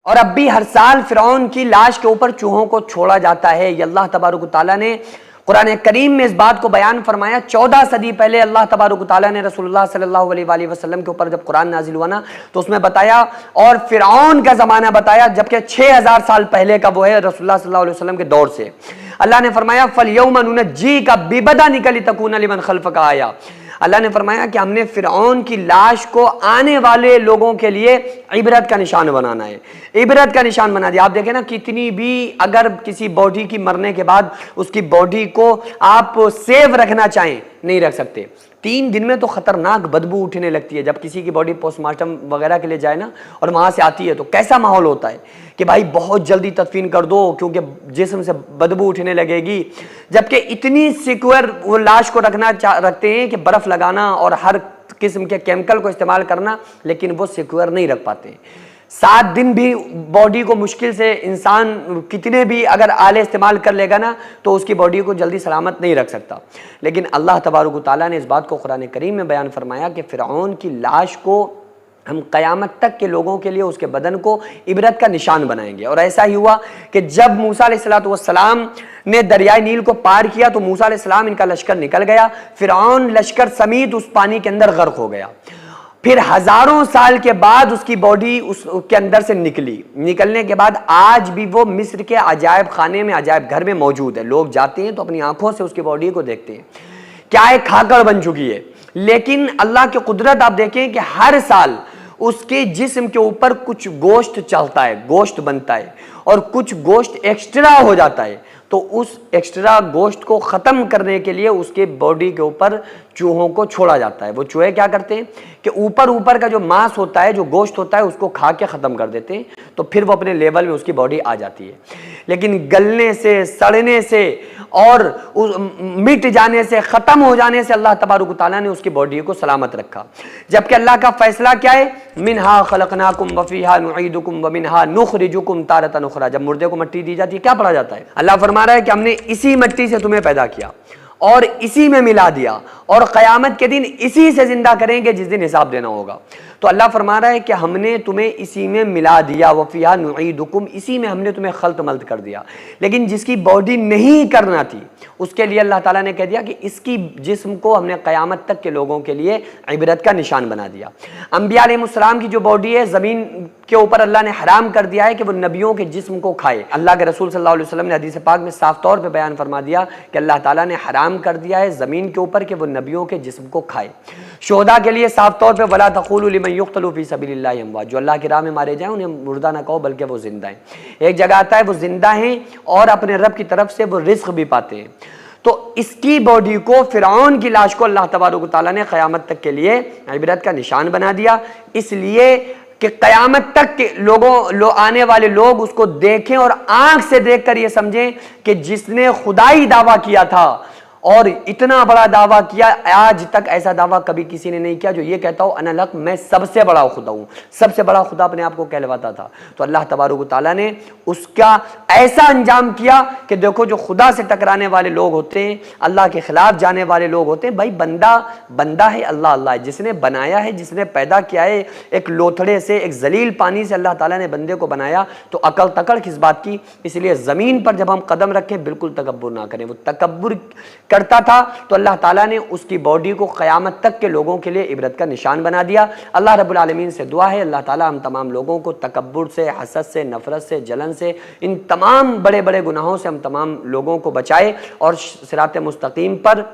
और अब भी हर साल फिरौन की लाश के ऊपर चूहों को छोड़ा जाता है। ये अल्लाह तबारक व तआला ने कुरान करीम में इस बात को बयान फरमाया। 14 सदी पहले अल्लाह तबारक व तआला ने रसूलुल्लाह सल्लल्लाहु अलैहि वसल्लम के ऊपर जब कुरान नाजिल हुआ ना, तो उसमें बताया और फिरौन का जमाना बताया, जबकि 6000 साल पहले का वो है रसूलुल्लाह सल्लल्लाहु अलैहि वसल्लम के दौर से। अल्लाह ने फरमाया फल यौमा नुनज्जीका बिबदानिका लितकूना लिमन खल्फका आया। अल्लाह ने फरमाया कि हमने फिरौन की लाश को आने वाले लोगों के लिए इबरत का निशान बनाना है, इबरत का निशान बना दिया। आप देखें ना, कितनी भी अगर किसी बॉडी की मरने के बाद उसकी बॉडी को आप सेव रखना चाहें, नहीं रख सकते। 3 दिन में तो खतरनाक बदबू उठने लगती है। जब किसी की बॉडी पोस्टमार्टम वगैरह के लिए जाए ना और वहां से आती है तो कैसा माहौल होता है कि भाई बहुत जल्दी तदफीन कर दो, क्योंकि जिस्म से बदबू उठने लगेगी। जबकि इतनी सिक्योर वो लाश को रखते हैं कि बर्फ लगाना और हर किस्म के केमिकल को इस्तेमाल करना, लेकिन वो सिक्योर नहीं रख पाते। 7 दिन भी बॉडी को मुश्किल से इंसान कितने भी अगर आले इस्तेमाल कर लेगा ना, तो उसकी बॉडी को जल्दी सलामत नहीं रख सकता। लेकिन अल्लाह तबारक व तआला ने इस बात को कुरान करीम में बयान फरमाया कि फिरौन की लाश को हम क़यामत तक के लोगों के लिए उसके बदन को इबरत का निशान बनाएंगे। और ऐसा ही हुआ कि जब मूसा अलैहिस्सलातु वस्सलाम ने दरियाए नील को पार किया तो मूसा अलैहिस्सलाम इनका लश्कर निकल गया, फिरौन लश्कर समेत उस पानी के अंदर गर्क हो गया। फिर हजारों साल के बाद उसकी बॉडी उसके अंदर से निकलने के बाद आज भी वो मिस्र के अजायब खाने में, अजायब घर में मौजूद है। लोग जाते हैं तो अपनी आंखों से उसकी बॉडी को देखते हैं, क्या एक खाकर बन चुकी है। लेकिन अल्लाह की कुदरत आप देखें कि हर साल उसके जिस्म के ऊपर कुछ गोश्त चलता है, गोश्त बनता है और कुछ गोश्त एक्स्ट्रा हो जाता है। तो उस एक्स्ट्रा गोश्त को ख़त्म करने के लिए उसके बॉडी के ऊपर चूहों को छोड़ा जाता है। वो चूहे क्या करते हैं कि ऊपर का जो मांस होता है, जो गोश्त होता है, उसको खा के ख़त्म कर देते हैं, तो फिर वो अपने लेवल में उसकी बॉडी आ जाती है। लेकिन गलने से, सड़ने से और मिट जाने से, ख़त्म हो जाने से अल्लाह तबारक व तआला ने उसकी बॉडी को सलामत रखा। जबकि अल्लाह का फैसला क्या है, मिनहा खलकनाकुम व फीहा नुईदुकुम व मिनहा नुखरिजुकुम तारतन उखरा। जब मुर्दे को मिट्टी दी जाती है क्या पढ़ा जाता है? अल्लाह फरमा रहा है कि हमने इसी मिट्टी से तुम्हें पैदा किया और इसी में मिला दिया और क़यामत के दिन इसी से जिंदा करेंगे जिस दिन हिसाब देना होगा। तो अल्लाह फरमा रहा है कि हमने तुम्हें इसी में मिला दिया, वफ़िया नुईदुकुम, इसी में हमने तुम्हें खल्त मल्त कर दिया। लेकिन जिसकी बॉडी नहीं करना थी उसके लिए अल्लाह ताला ने कह दिया कि इसकी जिस्म को हमने क़यामत तक के लोगों के लिए इबरत का निशान बना दिया। अंबिया अलैहिस्सलाम की जो बॉडी है ज़मीन के ऊपर अल्लाह ने हराम कर दिया है कि वो नबियों के जिस्म को खाए। अल्लाह के रसूल सल्लल्लाहु अलैहि वसल्लम ने हदीस पाक में साफ तौर पे बयान फरमा दिया कि अल्लाह ताला ने हराम कर दिया है ज़मीन के ऊपर कि वो नबियों के जिस्म को खाए। शोहदा के लिए साफ तौर पे वला तक़ूलू लिमन युक़्तलू फ़ी सबीलिल्लाहि अमवात, जो अल्लाह की राह में मारे जाएं उन्हें मुर्दा ना कहो बल्कि वो जिंदा हैं। एक जगह आता है वो जिंदा हैं और अपने रब की तरफ से वो रिज़्क़ भी पाते हैं। तो इसकी बॉडी को, फिरौन की लाश को अल्लाह तबारक व तआला ने क़यामत तक के लिए इबरत का निशान बना दिया, इसलिए कि क़यामत तक के आने वाले लोग उसको देखें और आंख से देखकर ये समझें कि जिसने खुदाई दावा किया था और इतना बड़ा दावा किया, आज तक ऐसा दावा कभी किसी ने नहीं किया जो ये कहता हो अना लक, मैं सबसे बड़ा खुदा हूँ। सबसे बड़ा खुदा अपने आप को कहलवाता था। तो अल्लाह तबारक व तआला ने उसका ऐसा अंजाम किया कि देखो जो खुदा से टकराने वाले लोग होते हैं, अल्लाह के खिलाफ जाने वाले लोग होते हैं, भाई बंदा बंदा है, अल्लाह अल्लाह है। जिसने बनाया है, जिसने पैदा किया है, एक लोथड़े से, एक जलील पानी से अल्लाह ताला ने बंदे को बनाया, तो अकल तकड़ किस बात की। इसलिए ज़मीन पर जब हम कदम रखें बिल्कुल तकब्बुर ना करें। वो तकब्बुर करता था तो अल्लाह ताला ने उसकी बॉडी को क़यामत तक के लोगों के लिए इबरत का निशान बना दिया। अल्लाह रब्बुल आलमीन से दुआ है अल्लाह ताला हम तमाम लोगों को तकब्बुर से, हसद से, नफरत से, जलन से, इन तमाम बड़े बड़े गुनाहों से हम तमाम लोगों को बचाए और सिरात मुस्तकीम पर,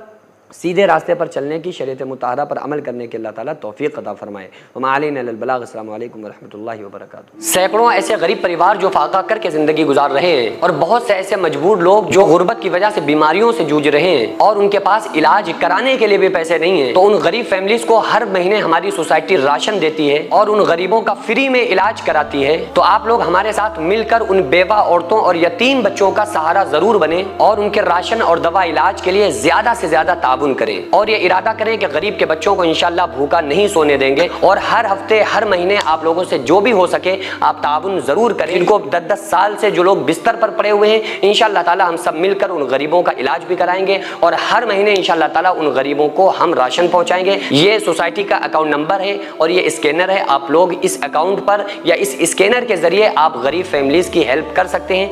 सीधे रास्ते पर चलने की, शरीयत मुताहरा पर अमल करने की अल्लाह ताला तौफीक अता फरमाए। वमा अलैना इल्लल बलाग। अस्सलामु अलैकुम वरहमतुल्लाहि वबरकातुहू। सैकड़ों ऐसे गरीब परिवार जो फाका करके ज़िंदगी गुजार रहे हैं और बहुत से ऐसे मजबूर लोग जो गुर्बत की वजह से बीमारियों से जूझ रहे हैं और उनके पास इलाज कराने के लिए भी पैसे नहीं है, तो उन गरीब फैमिलीज को हर महीने हमारी सोसाइटी राशन देती है और उन गरीबों का फ्री में इलाज कराती है। तो आप लोग हमारे साथ मिलकर उन बेवा औरतों और यतीम बच्चों का सहारा ज़रूर बने और उनके राशन और दवा इलाज के लिए ज़्यादा से ज़्यादा ताबन ताउन करें और ये इरादा करें कि गरीब के बच्चों को इंशाल्लाह भूखा नहीं सोने देंगे और हर हफ्ते हर महीने आप लोगों से जो भी हो सके आप ताउन जरूर करें। इनको 10-10 साल से जो लोग बिस्तर पर पड़े हुए हैं, इंशाल्लाह ताला हम सब मिलकर उन गरीबों का इलाज भी कराएंगे और हर महीने इंशाल्लाह ताला उन गरीबों को हम राशन पहुंचाएंगे। ये सोसाइटी का अकाउंट नंबर है और ये स्कैनर है। आप लोग इस अकाउंट पर या इस स्कैनर के जरिए आप गरीब फैमिलीज की हेल्प कर सकते हैं।